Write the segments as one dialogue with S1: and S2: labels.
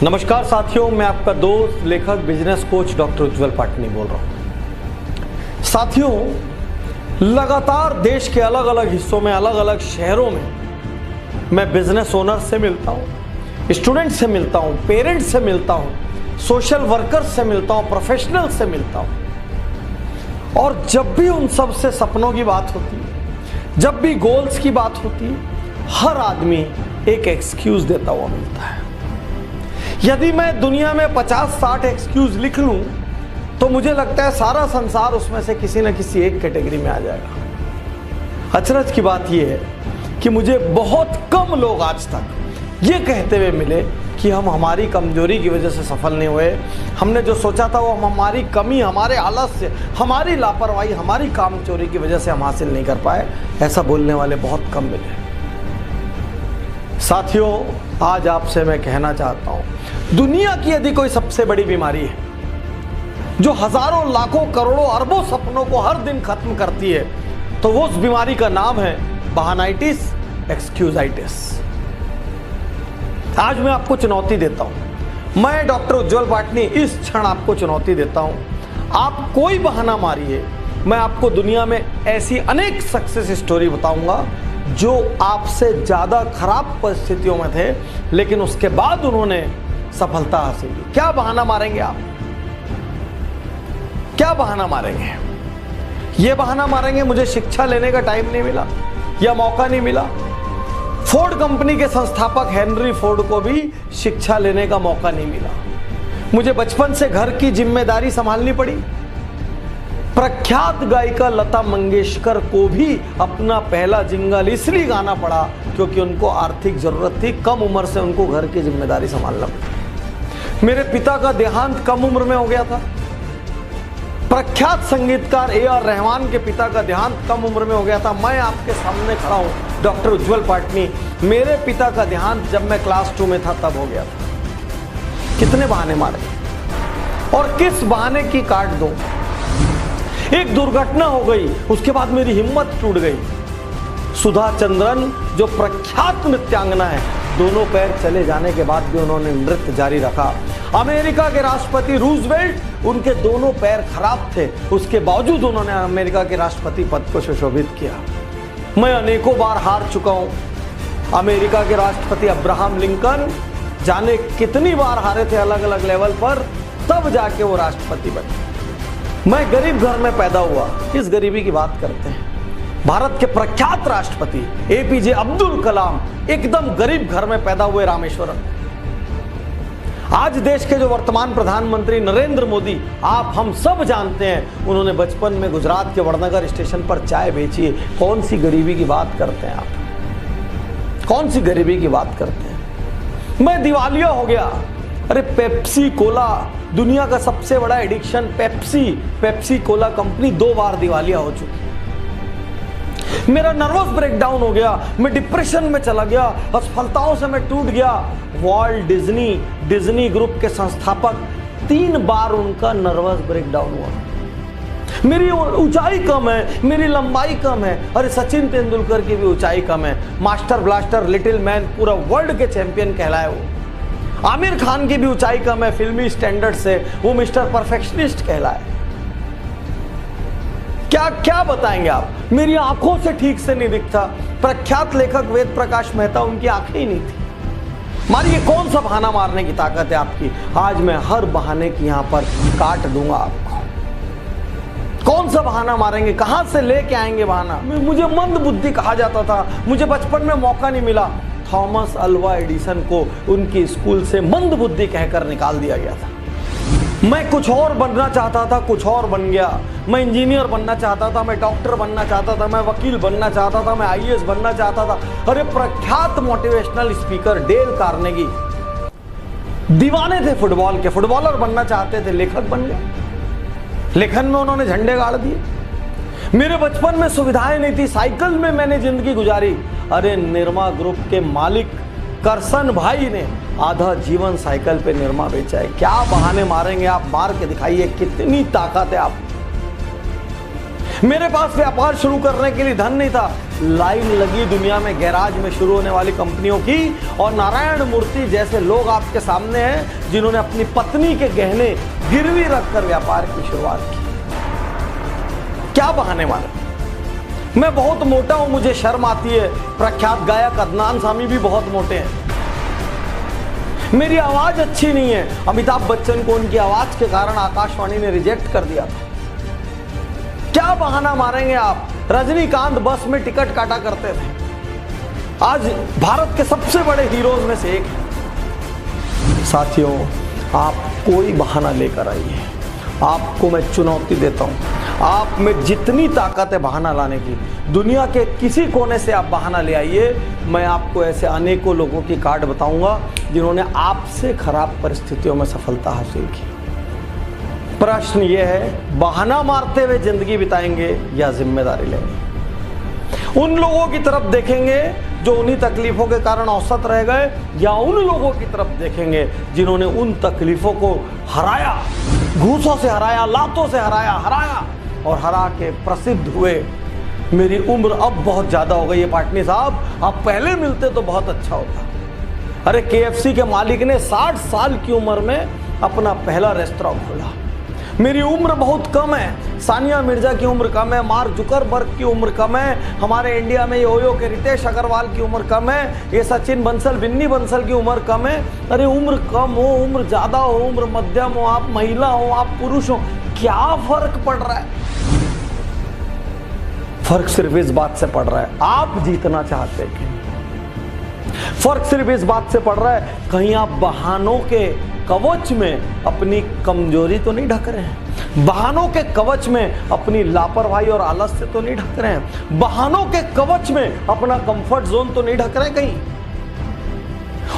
S1: नमस्कार साथियों, मैं आपका दोस्त लेखक बिजनेस कोच डॉक्टर उज्जवल पाटनी बोल रहा हूं। साथियों, लगातार देश के अलग अलग हिस्सों में, अलग अलग शहरों में मैं बिजनेस ओनर से मिलता हूं, स्टूडेंट से मिलता हूं, पेरेंट्स से मिलता हूं, सोशल वर्कर्स से मिलता हूं, प्रोफेशनल से मिलता हूं। और जब भी उन सब से सपनों की बात होती है, जब भी गोल्स की बात होती है, हर आदमी एक एक्सक्यूज देता हुआ मिलता है। यदि मैं दुनिया में 50-60 एक्सक्यूज लिख लूं तो मुझे लगता है सारा संसार उसमें से किसी न किसी एक कैटेगरी में आ जाएगा। अचरज की बात यह है कि मुझे बहुत कम लोग आज तक ये कहते हुए मिले कि हम हमारी कमजोरी की वजह से सफल नहीं हुए, हमने जो सोचा था वो हम हमारी कमी, हमारे आलस्य, हमारी लापरवाही, हमारी कामचोरी की वजह से हम हासिल नहीं कर पाए। ऐसा बोलने वाले बहुत कम मिले। साथियों, आज आपसे मैं कहना चाहता हूं, दुनिया की यदि कोई सबसे बड़ी बीमारी है जो हजारों, लाखों, करोड़ों, अरबों सपनों को हर दिन खत्म करती है, तो वो उस बीमारी का नाम है बहानाइटिस, एक्सक्यूजाइटिस। आज मैं आपको चुनौती देता हूं, मैं डॉक्टर उज्जवल पाटनी इस क्षण आपको चुनौती देता हूं, आप कोई बहाना मारिए, मैं आपको दुनिया में ऐसी अनेक सक्सेस स्टोरी बताऊंगा जो आपसे ज्यादा खराब परिस्थितियों में थे लेकिन उसके बाद उन्होंने सफलता हासिल की। क्या बहाना मारेंगे आप? क्या बहाना मारेंगे? यह बहाना मारेंगे मुझे शिक्षा लेने का टाइम नहीं मिला या मौका नहीं मिला। फोर्ड कंपनी के संस्थापक हेनरी फोर्ड को भी शिक्षा लेने का मौका नहीं मिला। मुझे बचपन से घर की जिम्मेदारी संभालनी पड़ी। प्रख्यात गायिका लता मंगेशकर को भी अपना पहला जिंगल इसलिए गाना पड़ा क्योंकि उनको आर्थिक जरूरत थी। कम उम्र से उनको घर की जिम्मेदारी संभालना पड़ी। मेरे पिता का देहांत कम उम्र में हो गया था। प्रख्यात संगीतकार A.R. रहमान के पिता का देहांत कम उम्र में हो गया था। मैं आपके सामने खड़ा हूं डॉक्टर उज्जवल पाटनी, मेरे पिता का देहांत जब मैं क्लास 2 में था तब हो गया था। कितने बहाने मारे और किस बहाने की काट दूं। एक दुर्घटना हो गई, उसके बाद मेरी हिम्मत टूट गई। सुधा चंद्रन जो प्रख्यात नृत्यांगना है, दोनों पैर चले जाने के बाद भी उन्होंने नृत्य जारी रखा। अमेरिका के राष्ट्रपति रूजवेल्ट, उनके दोनों पैर खराब थे, उसके बावजूद उन्होंने अमेरिका के राष्ट्रपति पद को सुशोभित किया। मैं अनेकों बार हार चुका हूं। अमेरिका के राष्ट्रपति अब्राहम लिंकन जाने कितनी बार हारे थे अलग अलग लेवल पर, तब जाके वो राष्ट्रपति बने। मैं गरीब घर में पैदा हुआ, किस गरीबी की बात करते हैं। भारत के प्रख्यात राष्ट्रपति APJ अब्दुल कलाम एकदम गरीब घर में पैदा हुए रामेश्वरम। आज देश के जो वर्तमान प्रधानमंत्री नरेंद्र मोदी, आप हम सब जानते हैं, उन्होंने बचपन में गुजरात के वडनगर स्टेशन पर चाय बेची है। कौन सी गरीबी की बात करते हैं आप? कौन सी गरीबी की बात करते हैं? मैं दिवालिया हो गया। अरे पेप्सी कोला, दुनिया का सबसे बड़ा एडिक्शन पेप्सी कोला कंपनी 2 बार दिवालिया हो चुकी। मेरा नर्वस ब्रेकडाउन हो गया, मैं डिप्रेशन में चला गया, असफलताओं से मैं टूट गया। वॉल्ट डिज्नी ग्रुप के संस्थापक 3 बार उनका नर्वस ब्रेकडाउन हुआ। मेरी ऊंचाई कम है, मेरी लंबाई कम है। अरे सचिन तेंदुलकर की भी ऊंचाई कम है, मास्टर ब्लास्टर, लिटिल मैन, पूरा वर्ल्ड के चैंपियन कहलाए वो। आमिर खान की भी ऊंचाई कम है, फिल्मी स्टैंडर्ड से वो मिस्टर परफेक्शनिस्ट कहलाए। क्या क्या बताएंगे आप? मेरी आंखों से ठीक से नहीं दिखता। प्रख्यात लेखक वेद प्रकाश मेहता, उनकी आंखें ही नहीं थी। मारिए, कौन सा बहाना मारने की ताकत है आपकी? आज मैं हर बहाने की यहां पर काट दूंगा आपको। कौन सा बहाना मारेंगे? कहां से लेके आएंगे बहाना? मुझे मंद बुद्धि कहा जाता था, मुझे बचपन में मौका नहीं मिला। थॉमस अल्वा एडिसन को उनकी स्कूल से मंद बुद्धि कहकर निकाल दिया गया था। मैं कुछ और बनना चाहता था, कुछ और बन गया। मैं इंजीनियर बनना चाहता था, मैं डॉक्टर बनना चाहता था, मैं वकील बनना चाहता था, मैं IAS बनना चाहता था। अरे प्रख्यात मोटिवेशनल स्पीकर डेल कार्नेगी दीवाने थे फुटबॉल के, फुटबॉलर बनना चाहते थे, लेखक बन गए। लेखन में उन्होंने झंडे गाड़ दिए। मेरे बचपन में सुविधाएं नहीं थी, साइकिल में मैंने जिंदगी गुजारी। अरे निरमा ग्रुप के मालिक करसन भाई ने आधा जीवन साइकिल पे निरमा बेचा है। क्या बहाने मारेंगे आप? मार के दिखाइए, कितनी ताकत है आप। मेरे पास व्यापार शुरू करने के लिए धन नहीं था, लाइन लगी दुनिया में गैराज में शुरू होने वाली कंपनियों की, और नारायण मूर्ति जैसे लोग आपके सामने हैं जिन्होंने अपनी पत्नी के गहने गिरवी रखकर व्यापार की शुरुआत की। क्या बहाने मारे? मैं बहुत मोटा हूं, मुझे शर्म आती है। प्रख्यात गायक अदनान सामी भी बहुत मोटे हैं। मेरी आवाज अच्छी नहीं है। अमिताभ बच्चन को उनकी आवाज के कारण आकाशवाणी ने रिजेक्ट कर दिया था। क्या बहाना मारेंगे आप? रजनीकांत बस में टिकट काटा करते थे, आज भारत के सबसे बड़े हीरोज में से एक है। साथियों, आप कोई बहाना लेकर आइए, आपको मैं चुनौती देता हूं। आप में जितनी ताकत है बहाना लाने की, दुनिया के किसी कोने से आप बहाना ले आइए। मैं आपको ऐसे अनेकों लोगों की कार्ड बताऊंगा जिन्होंने आपसे खराब परिस्थितियों में सफलता हासिल की। प्रश्न यह है, बहाना मारते हुए जिंदगी बिताएंगे या जिम्मेदारी लेंगे? उन लोगों की तरफ देखेंगे जो उन्हीं तकलीफों के कारण औसत रह गए, या उन लोगों की तरफ देखेंगे जिन्होंने उन तकलीफों को हराया, घूसों से हराया, लातों से हराया और हरा के प्रसिद्ध हुए। मेरी उम्र अब बहुत ज्यादा हो गई है पाटनी साहब, आप पहले मिलते तो बहुत अच्छा होता। अरे KFC के मालिक ने 60 साल की उम्र में अपना पहला रेस्टोरेंट खोला। मेरी उम्र बहुत कम है, सानिया मिर्जा की उम्र कम है, मार्क जुकरबर्ग की उम्र कम है, हमारे इंडिया में योयो के रितेश अग्रवाल की उम्र कम है, ये सचिन बंसल, बिन्नी बंसल की उम्र कम है। अरे उम्र कम हो, उम्र ज्यादा हो, उम्र मध्यम हो, आप महिला हो, आप पुरुष हो, क्या फर्क पड़ रहा है? फर्क सिर्फ इस बात से पड़ रहा है, आप जीतना चाहते हैं। फर्क सिर्फ इस बात से पड़ रहा है, कहीं आप बहानों के कवच में अपनी कमजोरी तो नहीं ढक रहे हैं, बहानों के कवच में अपनी लापरवाही और आलस से तो नहीं ढक रहे हैं, बहानों के कवच में अपना कंफर्ट जोन तो नहीं ढक रहे कहीं,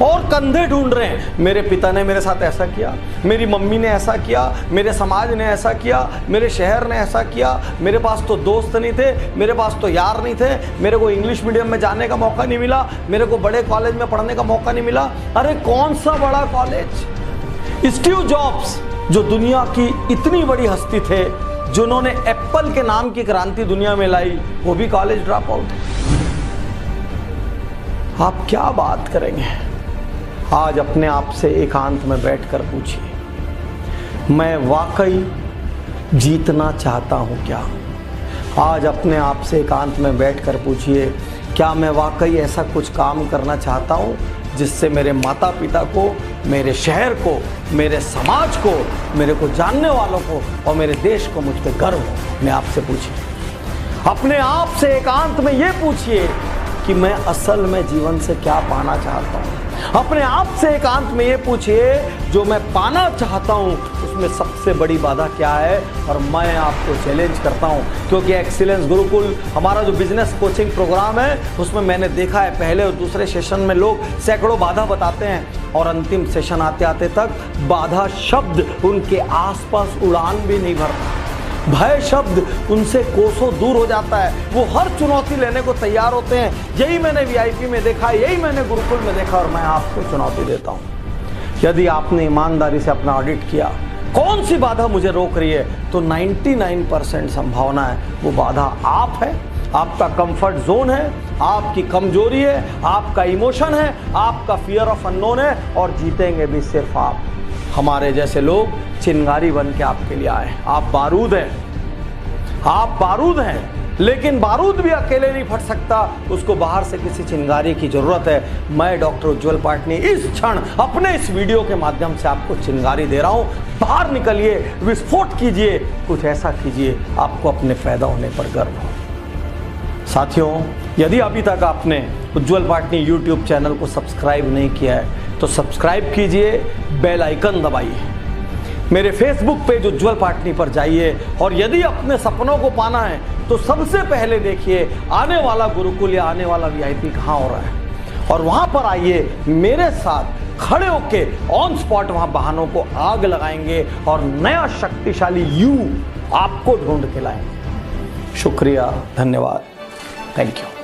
S1: और कंधे ढूंढ रहे हैं। मेरे पिता ने मेरे साथ ऐसा किया, मेरी मम्मी ने ऐसा किया, मेरे समाज ने ऐसा किया, मेरे शहर ने ऐसा किया, मेरे पास तो दोस्त नहीं थे, मेरे पास तो यार नहीं थे, मेरे को इंग्लिश मीडियम में जाने का मौका नहीं मिला, मेरे को बड़े कॉलेज में पढ़ने का मौका नहीं मिला। अरे कौन सा बड़ा कॉलेज? स्टीव जॉब्स जो दुनिया की इतनी बड़ी हस्ती थे, जिन्होंने एप्पल के नाम की क्रांति दुनिया में लाई, वो भी कॉलेज ड्रॉप आउट। आप क्या बात करेंगे? आज अपने आप से एकांत में बैठकर पूछिए, मैं वाकई जीतना चाहता हूं क्या? आज अपने आप से एकांत में बैठकर पूछिए, क्या मैं वाकई ऐसा कुछ काम करना चाहता हूं जिससे मेरे माता पिता को, मेरे शहर को, मेरे समाज को, मेरे को जानने वालों को और मेरे देश को मुझ पर गर्व हो? मैं आपसे पूछिए, अपने आप से एकांत में ये पूछिए कि मैं असल में जीवन से क्या पाना चाहता हूं। अपने आप से एकांत में ये पूछिए, जो मैं पाना चाहता हूं उसमें सबसे बड़ी बाधा क्या है। और मैं आपको चैलेंज करता हूं, क्योंकि एक्सीलेंस गुरुकुल हमारा जो बिजनेस कोचिंग प्रोग्राम है, उसमें मैंने देखा है पहले और दूसरे सेशन में लोग सैकड़ों बाधा बताते हैं और अंतिम सेशन आते आते तक बाधा शब्द उनके आसपास उड़ान भी नहीं भरता, भय शब्द उनसे कोसों दूर हो जाता है, वो हर चुनौती लेने को तैयार होते हैं। यही मैंने VIP में देखा, यही मैंने गुरुकुल में देखा, और मैं आपको चुनौती देता हूं, यदि आपने ईमानदारी से अपना ऑडिट किया, कौन सी बाधा मुझे रोक रही है, तो 99% संभावना है वो बाधा आप है, आपका कंफर्ट जोन है, आपकी कमजोरी है, आपका इमोशन है, आपका फियर ऑफ अननोन है, और जीतेंगे भी सिर्फ आप। हमारे जैसे लोग चिंगारी बन के आपके लिए आए। आप बारूद हैं, आप बारूद हैं, लेकिन बारूद भी अकेले नहीं फट सकता, उसको बाहर से किसी चिंगारी की जरूरत है। मैं डॉक्टर उज्जवल पाटनी इस क्षण अपने इस वीडियो के माध्यम से आपको चिंगारी दे रहा हूं। बाहर निकलिए, विस्फोट कीजिए, कुछ ऐसा कीजिए आपको अपने पैदा होने पर गर्व हो। साथियों, यदि अभी तक आपने उज्जवल पाटनी YouTube चैनल को सब्सक्राइब नहीं किया है तो सब्सक्राइब कीजिए, बेल आइकन दबाइए, मेरे फेसबुक पेज उज्जवल पाटनी पर जाइए, और यदि अपने सपनों को पाना है तो सबसे पहले देखिए आने वाला गुरुकुल या आने वाला VIP कहाँ हो रहा है, और वहां पर आइए, मेरे साथ खड़े होके ऑन स्पॉट वहां बहानों को आग लगाएंगे और नया शक्तिशाली यू आपको ढूंढ के लाएंगे। शुक्रिया, धन्यवाद, थैंक यू।